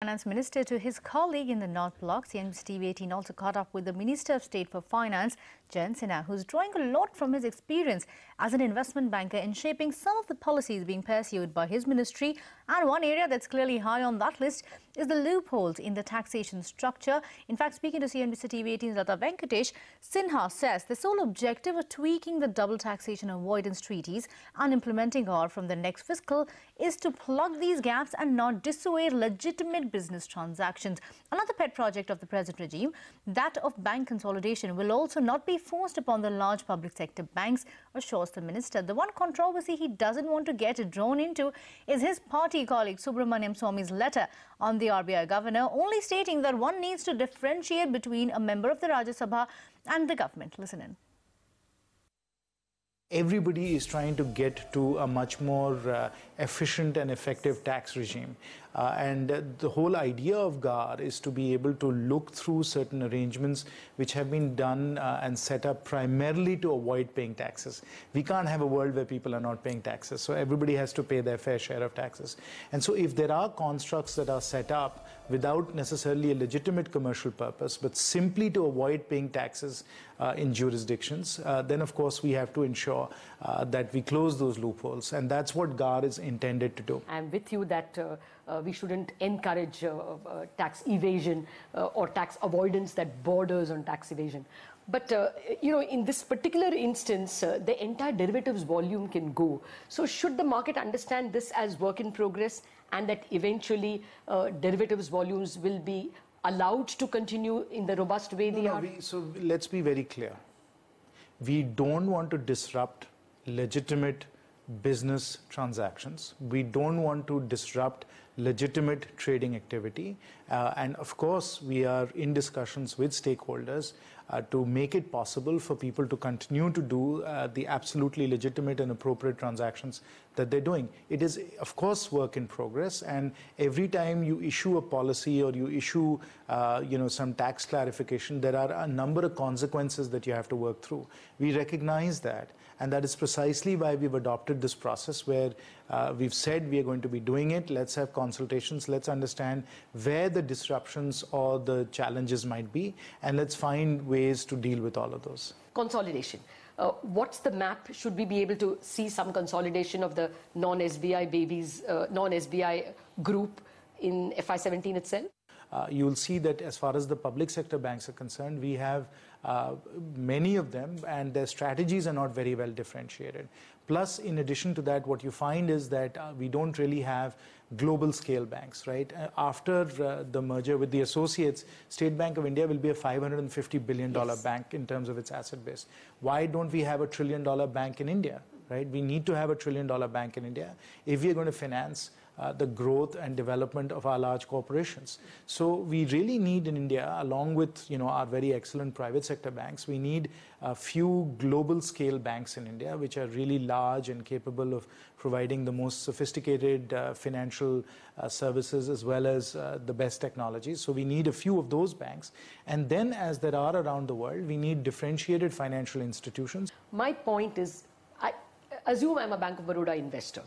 Finance Minister to his colleague in the North Block. CNBC TV18 also caught up with the Minister of State for Finance, Jayant Sinha, who's drawing a lot from his experience as an investment banker in shaping some of the policies being pursued by his ministry. And one area that's clearly high on that list is the loopholes in the taxation structure. In fact, speaking to CNBC TV18's Lata Venkatesh, Sinha says the sole objective of tweaking the double taxation avoidance treaties and implementing or from the next fiscal is to plug these gaps and not dissuade legitimate business transactions. Another pet project of the present regime, that of bank consolidation, will also not be forced upon the large public sector banks, assures the minister. The one controversy he doesn't want to get drawn into is his party colleague Subramaniam Swamy's letter on the RBI governor, only stating that one needs to differentiate between a member of the Rajya Sabha and the government. Listen in. Everybody is trying to get to a much more efficient and effective tax regime. And the whole idea of GAR is to be able to look through certain arrangements which have been done and set up primarily to avoid paying taxes. We can't have a world where people are not paying taxes, so everybody has to pay their fair share of taxes. And so if there are constructs that are set up without necessarily a legitimate commercial purpose, but simply to avoid paying taxes in jurisdictions, then of course we have to ensure that we close those loopholes, and that's what GAR is intended to do. I'm with you that we shouldn't encourage tax evasion or tax avoidance that borders on tax evasion. But, you know, in this particular instance, the entire derivatives volume can go. So should the market understand this as work in progress, and that eventually derivatives volumes will be allowed to continue in the robust way they are? So let's be very clear. We don't want to disrupt legitimate business transactions. We don't want to disrupt legitimate trading activity. And of course, we are in discussions with stakeholders to make it possible for people to continue to do the absolutely legitimate and appropriate transactions that they're doing. It is, of course, work in progress. And every time you issue a policy or you issue, some tax clarification, there are a number of consequences that you have to work through. We recognize that. And that is precisely why we've adopted this process where we've said we are going to be doing it. Let's have consultations. Let's understand where the disruptions or the challenges might be. And let's find ways to deal with all of those. Consolidation. What's the map? Should we be able to see some consolidation of the non-SBI babies, non-SBI group in FY17 itself? You'll see that as far as the public sector banks are concerned, we have many of them, and their strategies are not very well differentiated. Plus, in addition to that, what you find is that we don't really have global scale banks, right? After the merger with the associates, State Bank of India will be a $550 billion bank in terms of its asset base. Why don't we have a $1 trillion bank in India, right? We need to have a $1 trillion bank in India if we are going to finance the growth and development of our large corporations. So we really need in India, along with our very excellent private sector banks, we need a few global scale banks in India which are really large and capable of providing the most sophisticated financial services as well as the best technologies. So we need a few of those banks. And then, as there are around the world, we need differentiated financial institutions. My point is, I assume I'm a Bank of Baroda investor.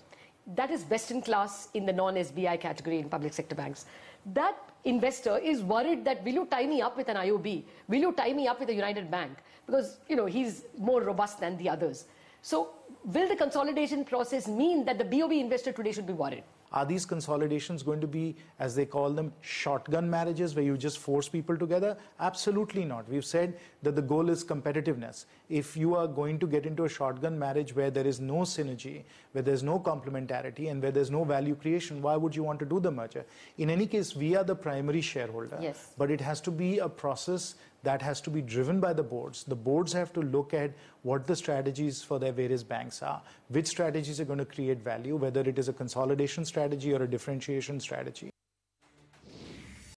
That is best in class in the non-SBI category in public sector banks. That investor is worried that, will you tie me up with an IOB? Will you tie me up with a United Bank? Because, he's more robust than the others. So will the consolidation process mean that the BOB investor today should be worried? Are these consolidations going to be, as they call them, shotgun marriages where you just force people together? Absolutely not. We've said that the goal is competitiveness. If you are going to get into a shotgun marriage where there is no synergy, where there's no complementarity, and where there's no value creation, why would you want to do the merger? In any case, we are the primary shareholder. Yes. But it has to be a process that has to be driven by the boards. The boards have to look at what the strategies for their various banks are, which strategies are going to create value, whether it is a consolidation strategy or a differentiation strategy.